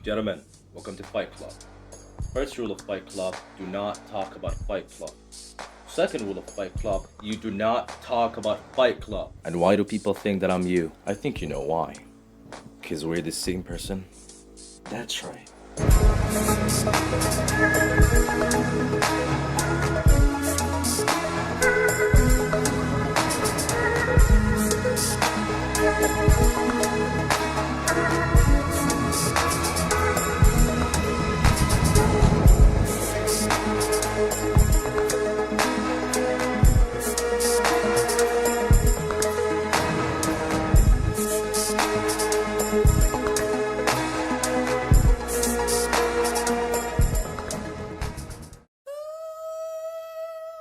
Gentlemen, welcome to Fight Club. First rule of Fight Club, do not talk about Fight Club. Second rule of Fight Club, you do not talk about Fight Club. And why do people think that I'm you? I think you know why. Because we're the same person. That's right.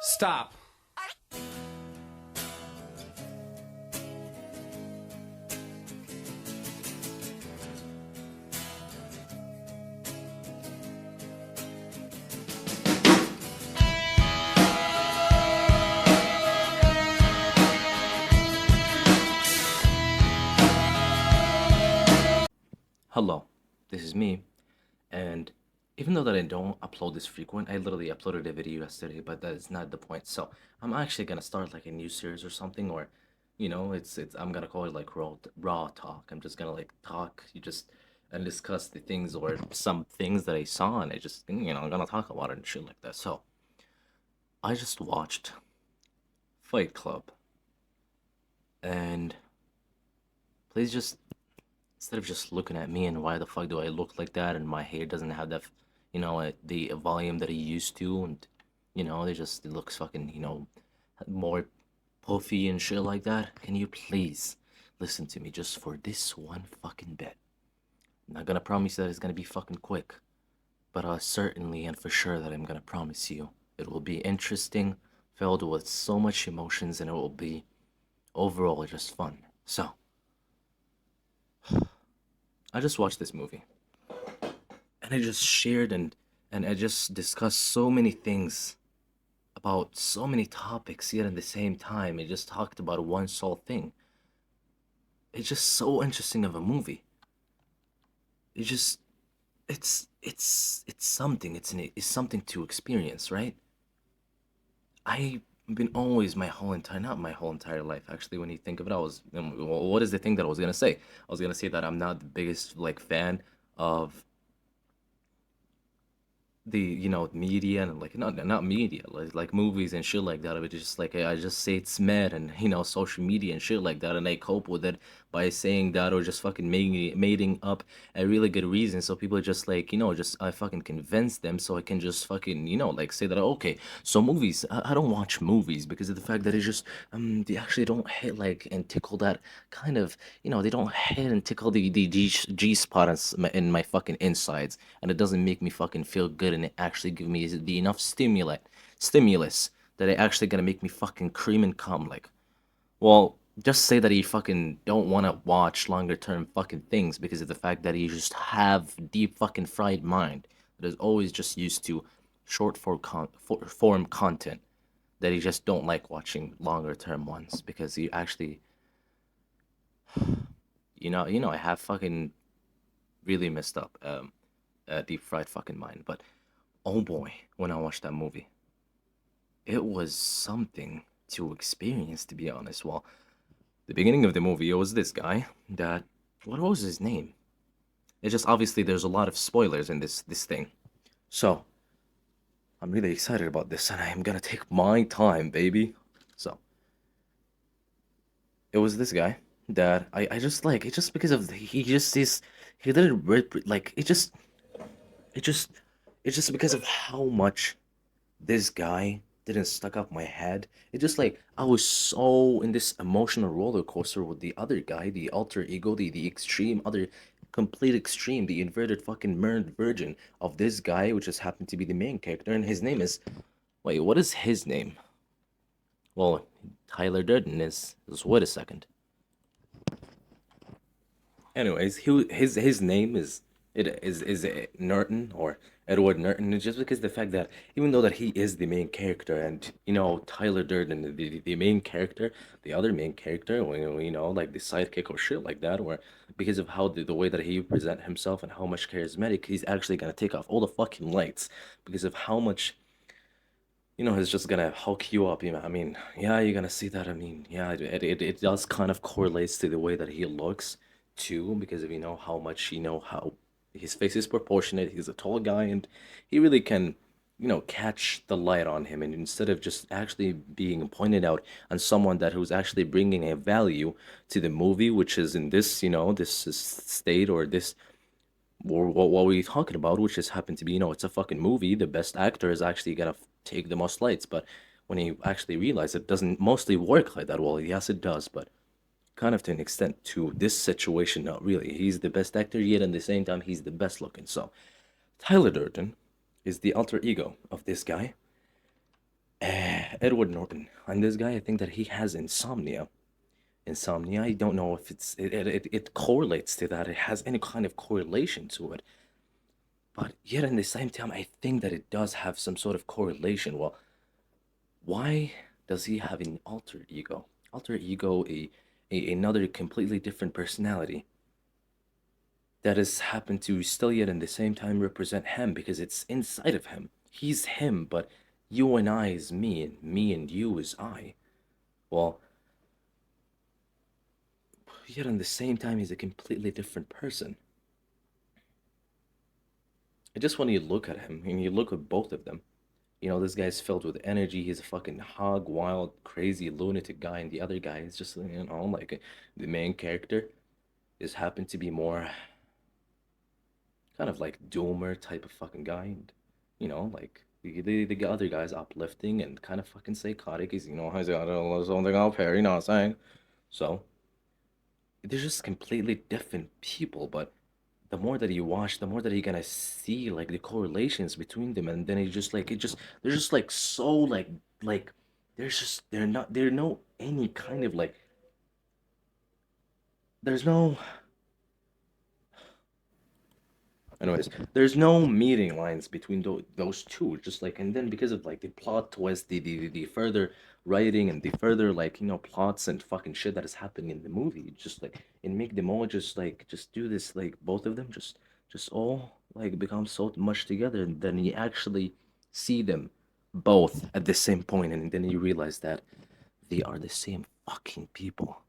Stop. Hello, this is me, and even though that I don't upload this frequent, I literally uploaded a video yesterday, but that is not the point. So I'm actually gonna start like a new series or something, or it's I'm gonna call it like raw talk. I'm just gonna like talk, you just and discuss the things or some things that I saw, and I just I'm gonna talk about it and shit like that. So I just watched Fight Club, and please just instead of just looking at me and why the fuck do I look like that and my hair doesn't have that, the volume that it used to, and it looks fucking, more puffy and shit like that. Can you please listen to me just for this one fucking bit? I'm not gonna promise that it's gonna be fucking quick, but certainly and for sure that I'm gonna promise you it will be interesting, filled with so much emotions, and it will be overall just fun. So, I just watched this movie and I just shared and I just discussed so many things about so many topics yet at the same time. I just talked about one sole thing. It's just so interesting of a movie. It just it's something. It's something to experience, right? I've been always my whole entire not my whole entire life actually. When you think of it, I was what is the thing that I was gonna say? I was gonna say that I'm not the biggest like fan of the media and like not media like movies and shit like that. But just like I just say it's mad and social media and shit like that, and I cope with it by saying that or just fucking making up a really good reason so people just like just I fucking convince them so I can just fucking like say that okay, so movies I don't watch movies because of the fact that it just they actually don't hit like and tickle that kind of they don't hit and tickle the G spot in my fucking insides, and it doesn't make me fucking feel good, and it actually give me the enough stimulus that it actually gonna make me fucking cream and cum like. Well, just say that you fucking don't want to watch longer term fucking things because of the fact that you just have deep fucking fried mind that is always just used to form content, that you just don't like watching longer term ones because you actually I have fucking really messed up deep fried fucking mind. But oh boy, when I watched that movie, it was something to experience, to be honest. Well, the beginning of the movie, it was this guy that what was his name? It's just obviously there's a lot of spoilers in this thing. So I'm really excited about this, and I am gonna take my time, baby. So it was this guy that I just like it just because of he just is he didn't like it just it's just because of how much this guy didn't stuck up my head. It just like I was so in this emotional roller coaster with the other guy, the alter ego, the extreme other complete extreme, the inverted fucking murdered virgin of this guy, which just happened to be the main character, and his name is wait, what is his name? Well, Tyler Durden is wait a second. Anyways, his name is It Norton or Edward Norton. It's just because the fact that even though that he is the main character, and Tyler Durden, the main character, the other main character, like the sidekick or shit like that, or because of how the way that he present himself and how much charismatic, he's actually gonna take off all the fucking lights because of how much he's just gonna hook you up. I mean, yeah, you're gonna see that. I mean, yeah, it does kind of correlates to the way that he looks too, because of how much how his face is proportionate. He's a tall guy, and he really can catch the light on him. And instead of just actually being pointed out on someone that who's actually bringing a value to the movie, which is in this this state or this or what we're talking about, which just happened to be, it's a fucking movie. The best actor is actually gonna take the most lights, but when you actually realize it doesn't mostly work like that, well, yes, it does, but kind of to an extent to this situation, not really. He's the best actor, yet at the same time, he's the best looking. So, Tyler Durden is the alter ego of this guy, Edward Norton. And this guy, I think that he has insomnia. I don't know if it correlates to that. It has any kind of correlation to it. But yet, in the same time, I think that it does have some sort of correlation. Well, why does he have an alter ego? Alter ego, another completely different personality that has happened to still yet in the same time represent him because it's inside of him. He's him, but you and I is me, and me and you is I. Well, yet in the same time, he's a completely different person. I just when you look at him and you look at both of them, this guy's filled with energy. He's a fucking hog, wild, crazy, lunatic guy, and the other guy is just, like the main character is happened to be more kind of like doomer type of fucking guy, and like the other guy's uplifting and kind of fucking psychotic. He's he's got something up here, you know what I'm saying? So they're just completely different people, but the more that you watch, the more that you're gonna see like the correlations between them, and then they're just like so like they're no any kind of like there's no anyways, there's no meeting lines between those two. Just like, and then because of like the plot twist, the further writing and the further like plots and fucking shit that is happening in the movie, just like it make them all just like just do this like both of them just all like become so much together, and then you actually see them both at the same point, and then you realize that they are the same fucking people.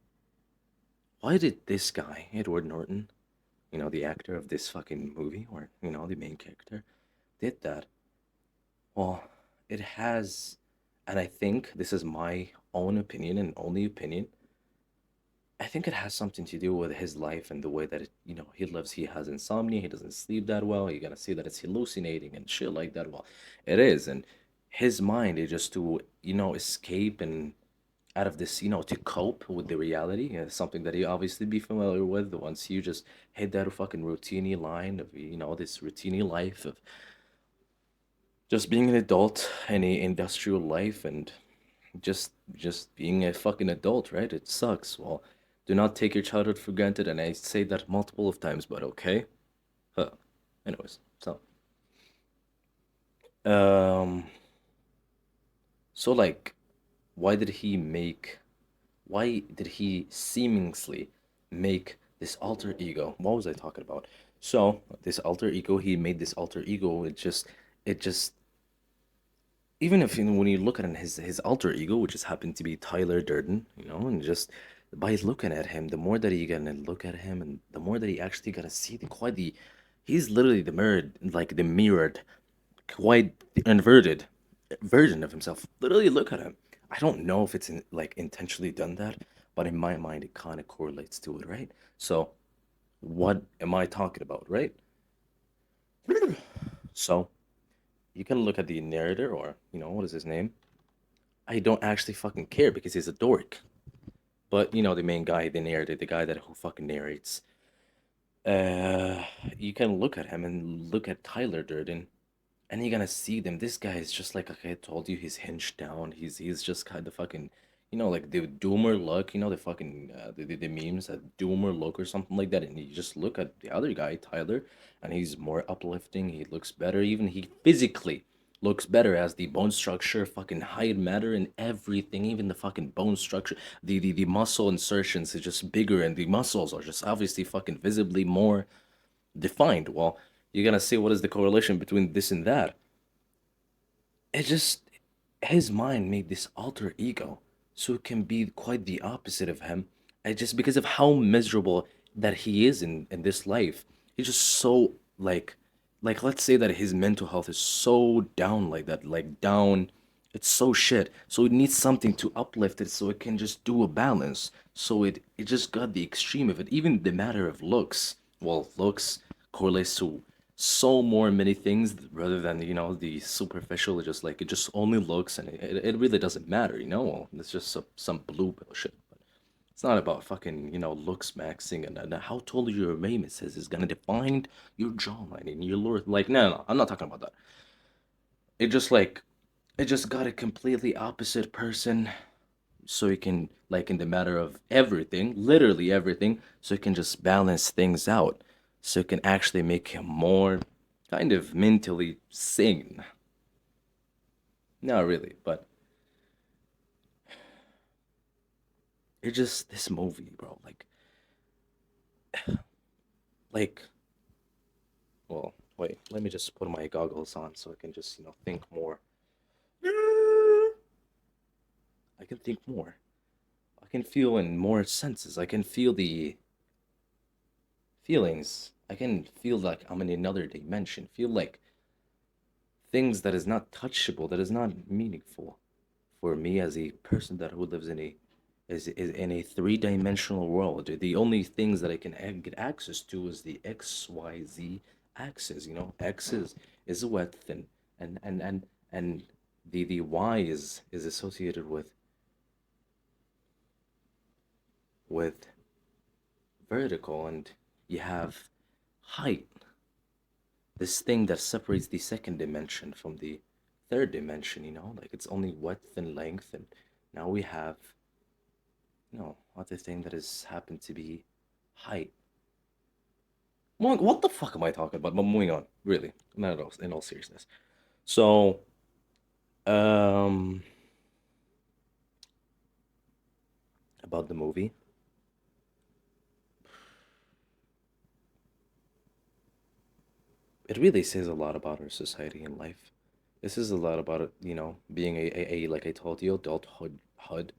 Why did this guy, Edward Norton, the actor of this fucking movie, or, the main character, did that? Well, it has, and I think this is my own opinion and only opinion. I think it has something to do with his life and the way that he lives. He has insomnia. He doesn't sleep that well. You're gonna see that it's hallucinating and shit like that. Well, it is, and his mind is just to escape and out of this, to cope with the reality. Something that you obviously be familiar with once you just hit that fucking routine line of, this routine life of just being an adult in a industrial life and just being a fucking adult, right? It sucks. Well, do not take your childhood for granted, and I say that multiple of times, but okay. Huh. Anyways, so um, so like, why did he make why did he seemingly make this alter ego? What was I talking about? So this alter ego, he made this alter ego. It just even if when you look at his alter ego, which just happened to be Tyler Durden, and just by looking at him, the more that you gonna look at him, and the more that you actually gonna see he's literally the mirrored, quite inverted version of himself. Literally, look at him. I don't know if it's like intentionally done that, but in my mind, it kind of correlates to it, right? So, what am I talking about, right? So, you can look at the narrator, or what is his name? I don't actually fucking care because he's a dork. But the main guy, the narrator, the guy that who fucking narrates, uh, you can look at him and look at Tyler Durden, and you're gonna see them. This guy is just like I told you, he's hinged down. He's just kind of fucking, like the doomer look, the fucking the memes that doomer look or something like that, and you just look at the other guy, Tyler, and he's more uplifting. He looks better, even he physically looks better as the bone structure, fucking height matter, and everything. Even the fucking bone structure, the muscle insertions is just bigger, and the muscles are just obviously fucking visibly more defined. Well, you're gonna say what is the correlation between this and that? It just his mind made this alter ego so it can be quite the opposite of him. And just because of how miserable that he is in this life, he's just so like let's say that his mental health is so down like that, like down, it's so shit. So it needs something to uplift it so it can just do a balance. So it just got the extreme of it. Even the matter of looks. Well, looks correlates to so more many things rather than the superficial. It just like it just only looks, and it really doesn't matter. Well, it's just some blue pill shit. It's not about fucking looks maxing and how tall your mammoth is gonna define your jawline and your lower, like, no, I'm not talking about that. It just like it just got a completely opposite person, so you can, like, in the matter of everything, literally everything, so you can just balance things out, so you can actually make him more kind of mentally sane. Not really, but it just this movie, bro, like well, wait, let me just put my goggles on so I can just think more. I can think more. I can feel in more senses. I can feel the feelings. I can feel like I'm in another dimension. Feel like things that is not touchable, that is not meaningful for me as a person that who lives in a is in a three-dimensional world. The only things that I can get access to is the XYZ axis. X is width, and the Y is associated with vertical, and you have height, this thing that separates the second dimension from the third dimension, like it's only width and length, and now we have other thing that has happened to be height. What the fuck am I talking about? But moving on, really, not at all, in all seriousness. So, um, about the movie, it really says a lot about our society and life. This is a lot about it, being like I told you, adulthood,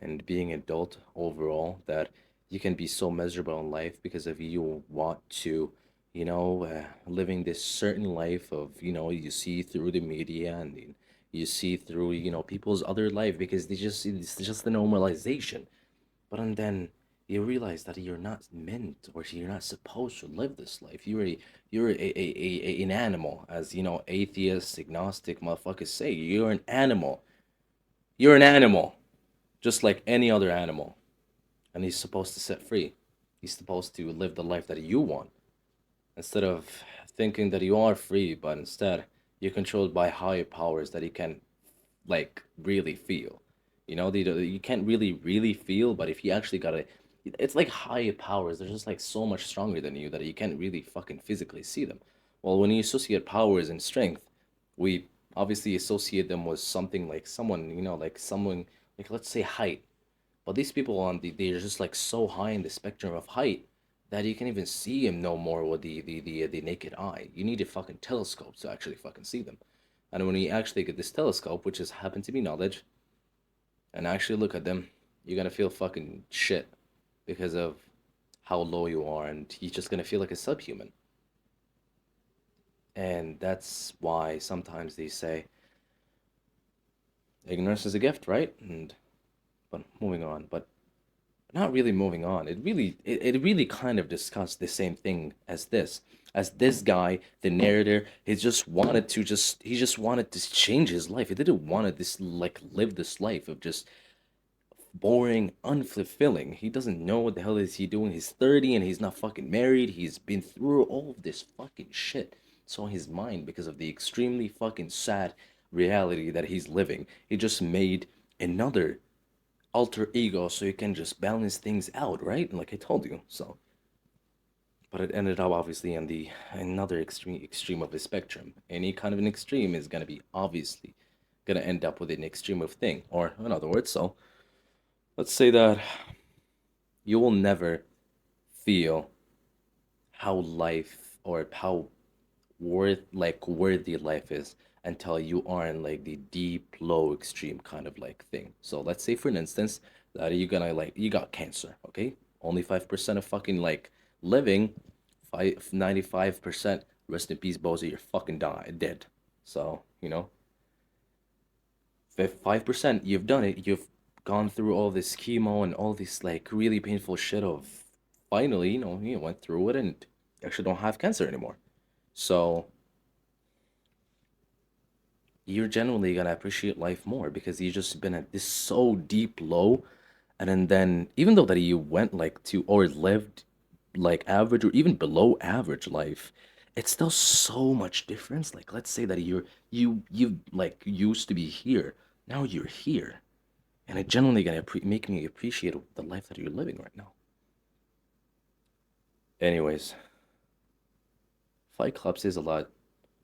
and being adult overall, that you can be so miserable in life because of you want to living this certain life of you see through the media, and you see through people's other life because it's just the normalization. But and then you realize that you're not meant, or you're not supposed to live this life. An animal, as atheists, agnostic motherfuckers say. You're an animal. You're an animal, just like any other animal, and he's supposed to set free. He's supposed to live the life that you want, instead of thinking that you are free, but instead you're controlled by higher powers that you can, like, really feel. You can't really feel, but if you actually gotta, it's like higher powers. They're just like so much stronger than you that you can't really fucking physically see them. Well, when you associate powers and strength, we obviously associate them with something like someone, like someone, like let's say height. But these people they're just like so high in the spectrum of height that you can even see them no more with the naked eye. You need a fucking telescope to actually fucking see them. And when you actually get this telescope, which just happen to be knowledge, and actually look at them, you're gonna feel fucking shit because of how low you are, and you're just gonna feel like a subhuman. And that's why sometimes they say ignorance is a gift, right? And but moving on, but not really moving on. It really kind of discussed the same thing as this. As this guy, the narrator, he just wanted to change his life. He didn't want to this like live this life of just boring, unfulfilling. He doesn't know what the hell is he doing. He's 30 and he's not fucking married. He's been through all of this fucking shit. So his mind, because of the extremely fucking sad reality that he's living, he just made another. alter ego so you can just balance things out, right? Like I told you. So, but it ended up obviously on the another extreme of the spectrum. Any kind of an extreme is gonna be obviously gonna end up with an extreme of thing. Or in other words, so let's say that you will never feel how life or how worthy life is until you are in like the deep low extreme kind of like thing. So let's say for an instance that you gonna like you got cancer, okay? Only 5% of fucking like living, 95% rest in peace, Bozo, you're fucking dead. So, 5% you've done it, you've gone through all this chemo and all this like really painful shit of finally, you went through it and you actually don't have cancer anymore. So you're generally gonna appreciate life more because you just been at this so deep low, and then even though that you went like to or lived like average or even below average life, it's still so much difference. Like let's say that you like used to be here, now you're here, and it generally gonna make me appreciate the life that you're living right now. Anyways, Fight Club says a lot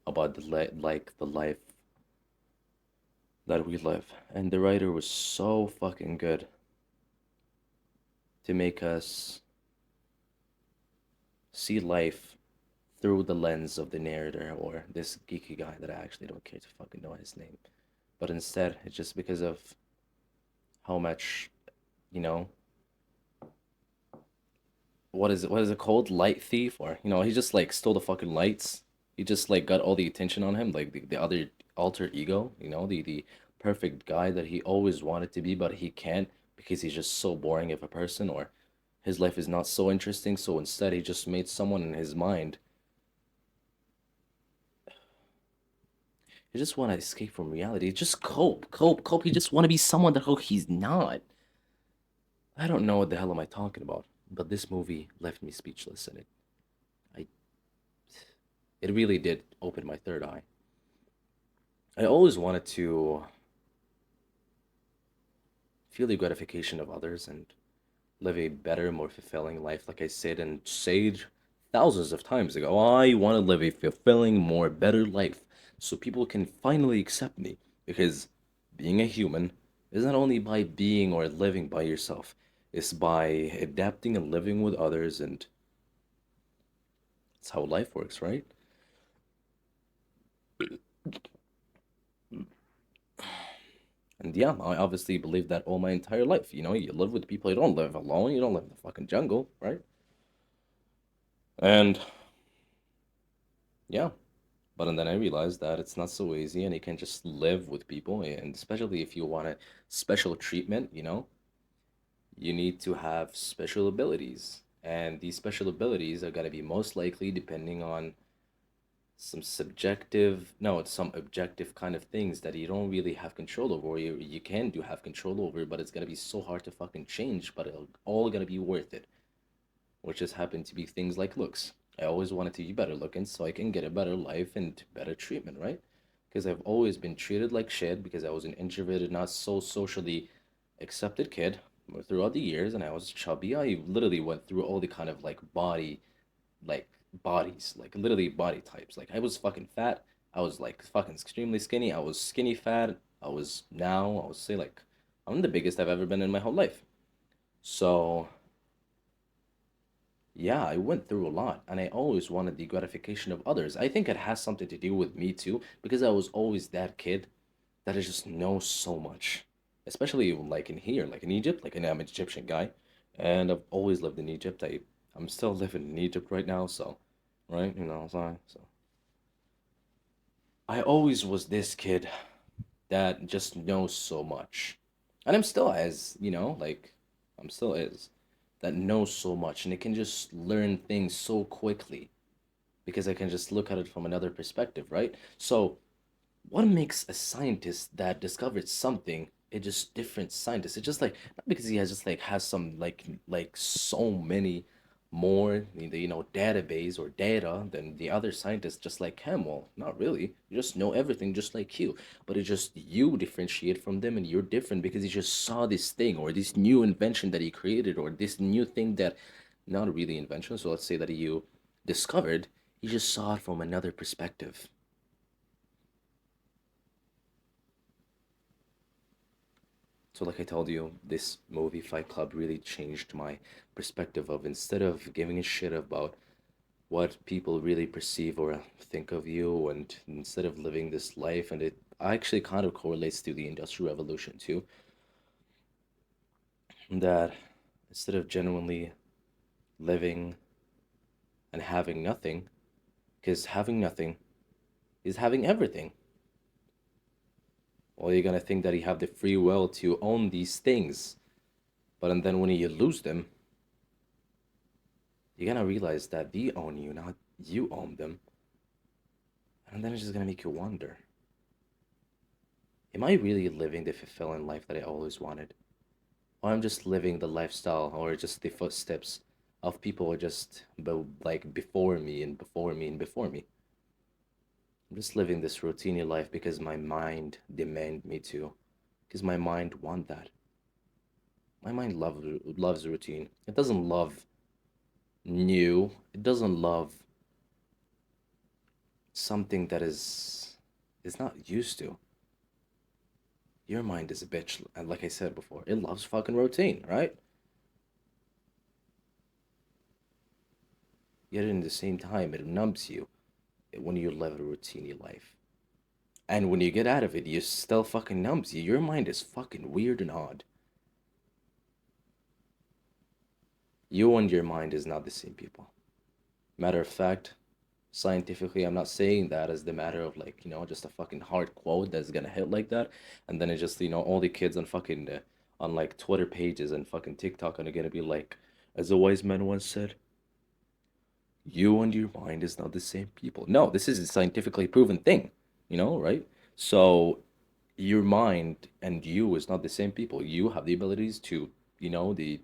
about like the life that we live, and the writer was so fucking good to make us see life through the lens of the narrator or this geeky guy that I actually don't care to fucking know his name. But instead, it's just because of how much, you know, what is it called? Light thief? Or, he just like stole the fucking lights. He just like got all the attention on him, like the other alter ego, the perfect guy that he always wanted to be, but he can't because he's just so boring of a person or his life is not so interesting. So instead, he just made someone in his mind. You just want to escape from reality. Just cope. You just want to be someone that he's not. I don't know what the hell am I talking about, but this movie left me speechless, and I, it really did open my third eye. I always wanted to feel the gratification of others and live a better, more fulfilling life. Like I said and said thousands of times ago, I want to live a fulfilling, more better life so people can finally accept me. Because being a human is not only by being or living by yourself, it's by adapting and living with others, and it's how life works, right? And yeah, I obviously believe that all my entire life. You live with people, you don't live alone, you don't live in the fucking jungle, right? And yeah, but and then I realized that it's not so easy and you can just live with people, and especially if you want a special treatment, you need to have special abilities. And these special abilities are going to be most likely depending on some subjective, no, it's some objective kind of things that you don't really have control over, or you can do have control over, but it's going to be so hard to fucking change, but it's all going to be worth it, which just happened to be things like looks. I always wanted to be better looking so I can get a better life and better treatment, right? Because I've always been treated like shit because I was an introverted, not so socially accepted kid throughout the years, and I was chubby. I literally went through all the kind of like bodies, like literally body types. Like I was fucking fat. I was like fucking extremely skinny. I was skinny fat. I would say like I'm the biggest I've ever been in my whole life. So yeah, I went through a lot, and I always wanted the gratification of others. I think it has something to do with me too, because I was always that kid that I just know so much, especially like in here, like in Egypt. Like I'm an Egyptian guy, and I've always lived in Egypt. I'm still living in Egypt right now, so right, what I'm saying. So I always was this kid that just knows so much, and I'm still like I'm still is that knows so much, and it can just learn things so quickly because I can just look at it from another perspective, right? So, what makes a scientist that discovered something a just different scientist? It's just like not because he has just like has some like so many more database or data than the other scientists just like him. Well, not really. You just know everything just like you, but it's just you differentiate from them, and you're different because you just saw this thing or this new invention that he created, or this new thing that, not really invention, so let's say that you discovered. You just saw it from another perspective. So, like I told you, this movie Fight Club really changed my perspective of, instead of giving a shit about what people really perceive or think of you, and instead of living this life, and it actually kind of correlates to the Industrial Revolution too, that instead of genuinely living and having nothing, because having nothing is having everything. Well, you're gonna think that you have the free will to own these things, but and then when you lose them, you're gonna realize that they own you, not you own them. And then it's just gonna make you wonder, am I really living the fulfilling life that I always wanted? Or I'm just living the lifestyle or just the footsteps of people who just like before me and before me and before me. I'm just living this routine life because my mind demand me to, because my mind want that. My mind loves routine. It doesn't love new. It doesn't love something that is not used to. Your mind is a bitch, and like I said before, it loves fucking routine, right? Yet in the same time, it numbs you when you live a routine life. And when you get out of it, you still fucking numbs you. Your mind is fucking weird and odd. You and your mind is not the same people. Matter of fact, scientifically, I'm not saying that as the matter of like, just a fucking hard quote that's gonna hit like that. And then it's just, all the kids on fucking, on like Twitter pages and fucking TikTok are gonna be like, as a wise man once said, you and your mind is not the same people. No, this is a scientifically proven thing, right? So your mind and you is not the same people. You have the abilities to, the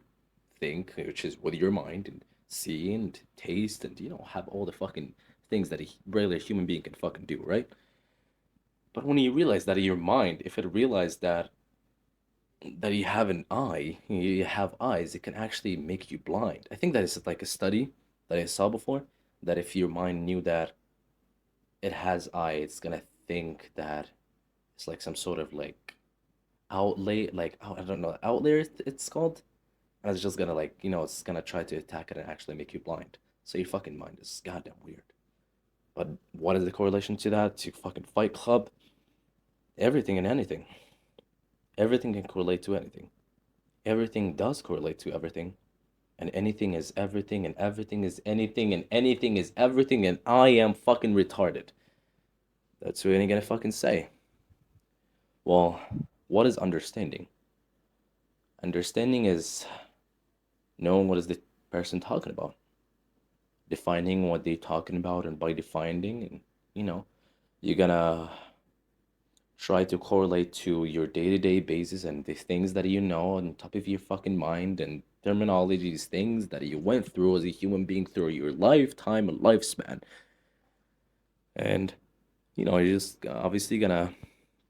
think, which is with your mind, and see and taste and, have all the fucking things that a regular human being can fucking do, right? But when you realize that your mind, if it realized that you have an eye, you have eyes, it can actually make you blind. I think that is like a study that I saw before, that if your mind knew that it has eye, it's gonna think that it's like some sort of like outlay, like I don't know, outlier it's called, and it's just gonna like it's gonna try to attack it and actually make you blind. So your fucking mind is goddamn weird. But what is the correlation to that? To fucking Fight Club? Everything and anything. Everything can correlate to anything. Everything does correlate to everything. And anything is everything, and everything is anything, and anything is everything, and I am fucking retarded. That's what I'm gonna fucking say. Well, what is understanding? Understanding is knowing what is the person talking about, defining what they're talking about, and by defining, and you know, you're gonna try to correlate to your day-to-day basis and the things that on top of your fucking mind, and terminologies, things that you went through as a human being through your lifetime and lifespan. And you're just obviously gonna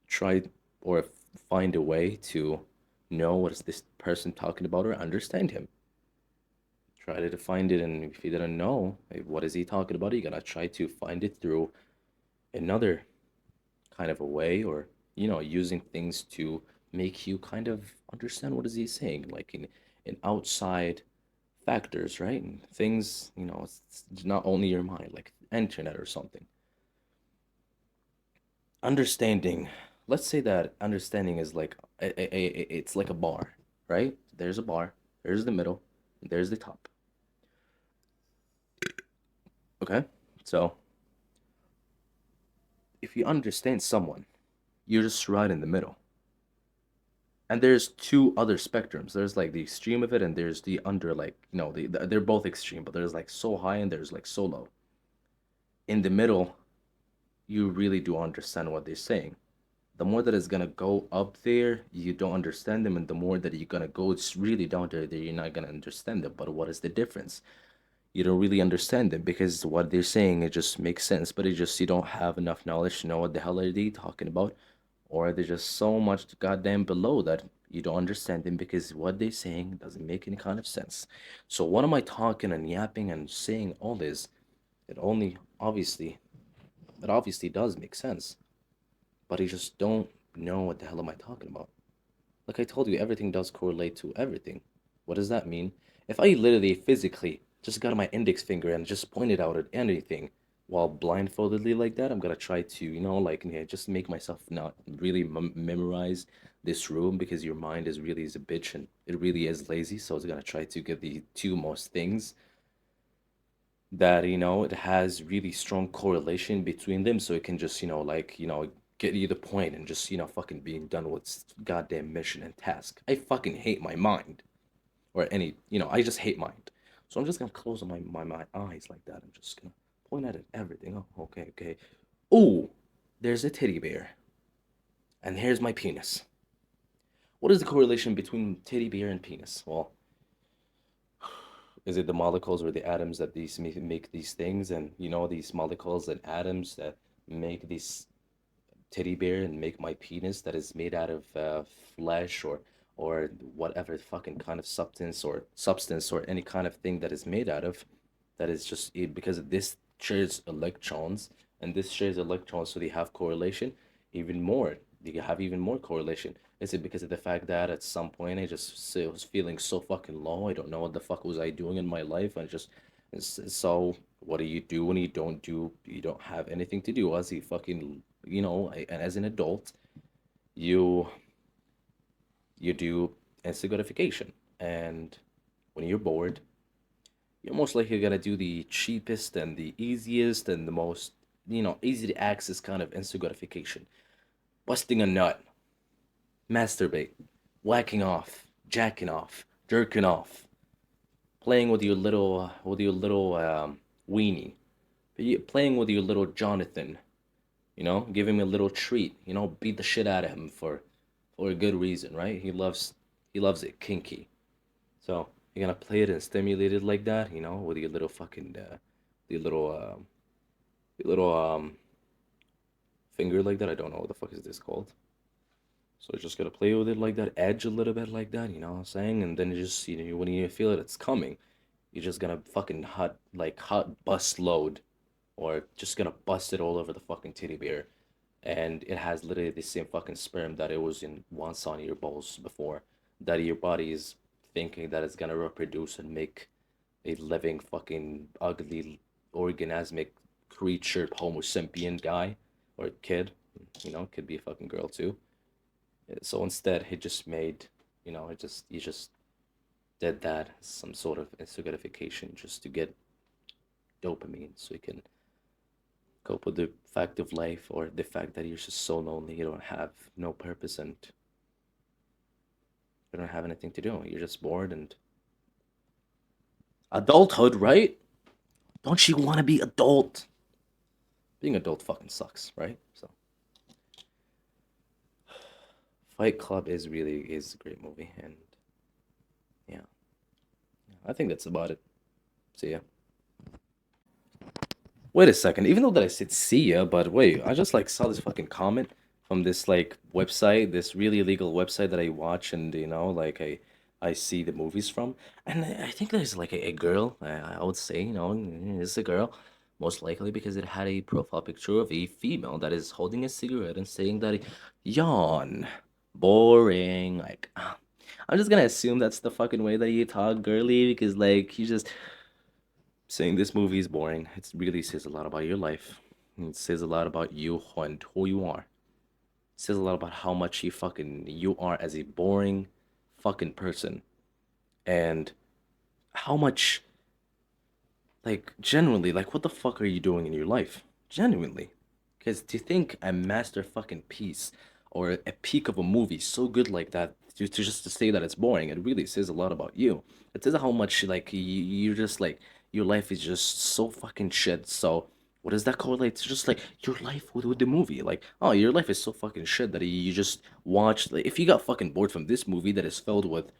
try or find a way to know what is this person talking about or understand him. Try to find it, and if you didn't know, what is he talking about, you're gonna try to find it through another kind of a way, or using things to make you kind of understand what is he saying, like in outside factors, right? And things, it's not only your mind, like internet or something. Understanding, let's say that understanding is like it's like a bar, right? There's a bar, there's the middle, there's the top. Okay, so if you understand someone, you're just right in the middle. And there's two other spectrums. There's like the extreme of it, and there's the under, like they're both extreme, but there's like so high and there's like so low. In the middle, you really do understand what they're saying. The more that it's gonna go up there, you don't understand them, and the more that you're gonna go, it's really down there, you're not gonna understand them. But what is the difference? You don't really understand them because what they're saying it just makes sense, but it just you don't have enough knowledge to know what the hell are they talking about, or they're just so much goddamn below that you don't understand them because what they're saying doesn't make any kind of sense. So what am I talking and yapping and saying all this? It only obviously does make sense, but I just don't know what the hell am I talking about. Like I told you, everything does correlate to everything. What does that mean? If I literally physically just got my index finger and just pointed out at anything while blindfoldedly like that, I'm gonna try to, like, yeah, just make myself not really memorize this room because your mind is a bitch and it really is lazy. So it's gonna try to get the two most things that it has really strong correlation between them so it can just like get you the point and just fucking being done with goddamn mission and task. I fucking hate my mind or any I just hate mind. So I'm just gonna close my eyes like that. I'm just gonna point at it everything. Oh, okay, okay. Oh, there's a teddy bear and here's my penis. What is the correlation between teddy bear and penis? Well, is it the molecules or the atoms that these make these things, and these molecules and atoms that make this teddy bear and make my penis that is made out of flesh or whatever fucking kind of substance or any kind of thing that is made out of, that is just it because this shares electrons and this shares electrons, so they have correlation even more. They have even more correlation. Is it because of the fact that at some point I just was feeling so fucking low? I don't know what the fuck was I doing in my life. I just so what do you do when you don't have anything to do as a fucking and as an adult you do instant gratification, and when you're bored you're most likely gonna do the cheapest and the easiest and the most easy to access kind of instant gratification: busting a nut, masturbate, whacking off, jacking off, jerking off, playing with your little weenie, playing with your little Jonathan, give him a little treat, beat the shit out of him for a good reason, right? He loves it kinky. So you're gonna play it and stimulate it like that, with your little fucking your little your little finger like that. I don't know what the fuck is this called. So just gotta play with it like that, edge a little bit like that, you know what I'm saying? And then you just, when you feel it, it's coming, you're just gonna fucking hot bust load, or just gonna bust it all over the fucking titty bear. And it has literally the same fucking sperm that it was in once on your balls before, that your body is thinking that it's gonna reproduce and make a living fucking ugly orgasmic creature homo sapien guy or kid, could be a fucking girl too. So instead, he just made, he just did that as some sort of instant gratification just to get dopamine so he can cope with the fact of life or the fact that you're just so lonely, you don't have no purpose and you don't have anything to do. You're just bored and adulthood, right? Don't you want to be adult? Being adult fucking sucks, right? So Fight Club is a great movie, and yeah, I think that's about it. See ya. Wait a second. Even though that I said see ya, but wait, I just like saw this fucking comment from this like website, this really illegal website that I watch and like I see the movies from, and I think there's like a girl. I would say it's a girl, most likely because it had a profile picture of a female that is holding a cigarette and saying that yawn, boring. Like I'm just gonna assume that's the fucking way that you talk, girly, because like you just saying this movie is boring. It really says a lot about your life. It says a lot about you and who you are. It says a lot about how much you are as a boring fucking person. And how much, like, genuinely, like, what the fuck are you doing in your life? Genuinely. Because to think a master fucking piece or a peak of a movie so good like that, to just to say that it's boring, it really says a lot about you. It says how much, like, you're just, like, your life is just so fucking shit. So, what does that correlate to? Just, like, your life with the movie. Like, oh, your life is so fucking shit that you just watch. Like, if you got fucking bored from this movie that is filled with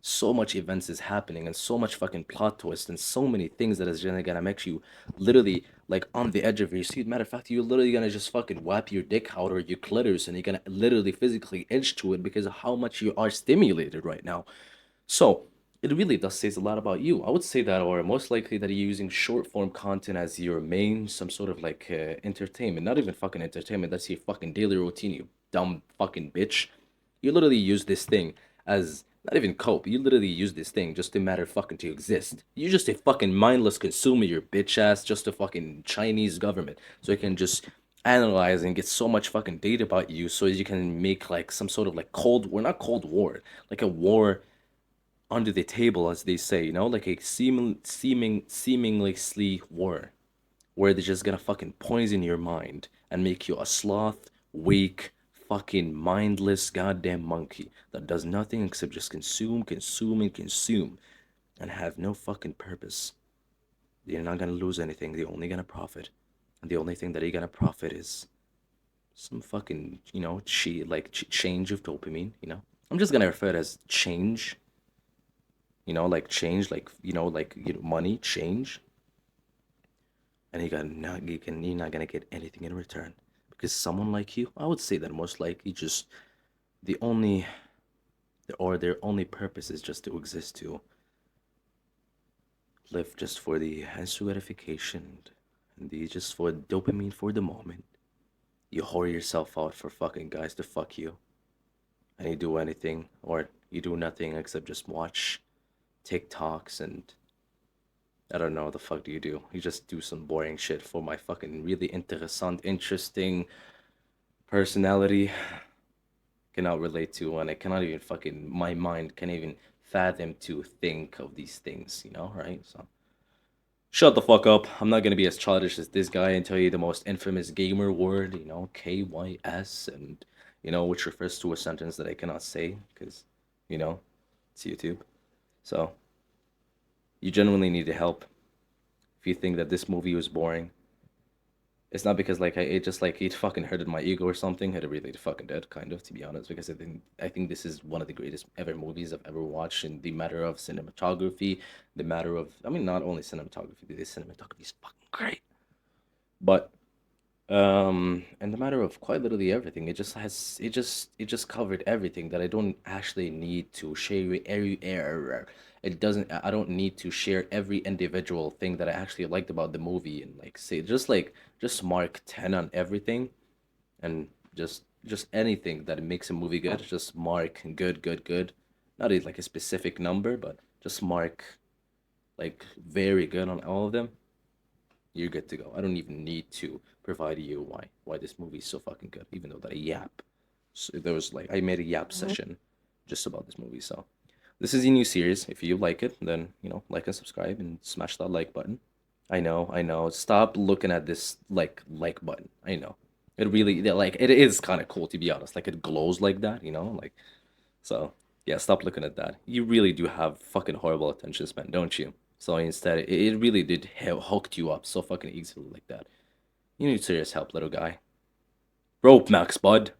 so much events is happening and so much fucking plot twist and so many things that is gonna make you literally like on the edge of your seat. Matter of fact, you're literally gonna just fucking whap your dick out or your clitoris and you're gonna literally physically itch to it because of how much you are stimulated right now. So it really does says a lot about you. I would say that, or most likely that you're using short form content as your main, some sort of like entertainment. Not even fucking entertainment. That's your fucking daily routine. You dumb fucking bitch. You literally use this thing as not even cope. You literally use this thing just to matter fucking to exist. You're just a fucking mindless consumer. Your bitch ass, just a fucking Chinese government, so it can just analyze and get so much fucking data about you, so you can make like some sort of like cold war, not cold war, like a war under the table, as they say, like a seemingly war, where they're just gonna fucking poison your mind and make you a sloth, weak, fucking mindless goddamn monkey that does nothing except just consume, consume, and consume, and have no fucking purpose. You're not gonna lose anything. They're only gonna profit, and the only thing that you're gonna profit is some fucking, change of dopamine. I'm just gonna refer it as change, like change, like money change, and you're not gonna get anything in return because someone like you, I would say that most likely just the only or their only purpose is just to exist, to live just for the instant gratification and the just for dopamine for the moment. You whore yourself out for fucking guys to fuck you, and you do anything or you do nothing except just watch TikToks and I don't know what the fuck do you do. You just do some boring shit for my fucking really interesting personality. Cannot relate to, and I cannot even fucking, my mind can't even fathom to think of these things, right? So shut the fuck up. I'm not gonna be as childish as this guy and tell you the most infamous gamer word, KYS, and which refers to a sentence that I cannot say because, you know, it's YouTube. So you genuinely need help if you think that this movie was boring. It's not because like it just like it fucking hurted my ego or something. It really fucking did, kind of, to be honest. Because I think this is one of the greatest ever movies I've ever watched in the matter of cinematography, the matter of, I mean, not only cinematography, the cinematography is fucking great, but and the matter of quite literally everything. It just covered everything that I don't actually need to share every error. It doesn't I don't need to share every individual thing that I actually liked about the movie and like say just mark 10 on everything, and just anything that makes a movie good, just mark good, good, good. Not like a specific number, but just mark like very good on all of them. You're good to go. I don't even need to provide you why this movie is so fucking good, even though that I yap. So there was like I made a yap session just about this movie. So this is a new series. If you like it, then like and subscribe and smash that like button. I know, I know. Stop looking at this like button. I know. It really like it is kind of cool, to be honest. Like it glows like that, like so. Yeah, stop looking at that. You really do have fucking horrible attention span, don't you? So instead, it really did hooked you up so fucking easily like that. You need serious help, little guy. Rope max, bud.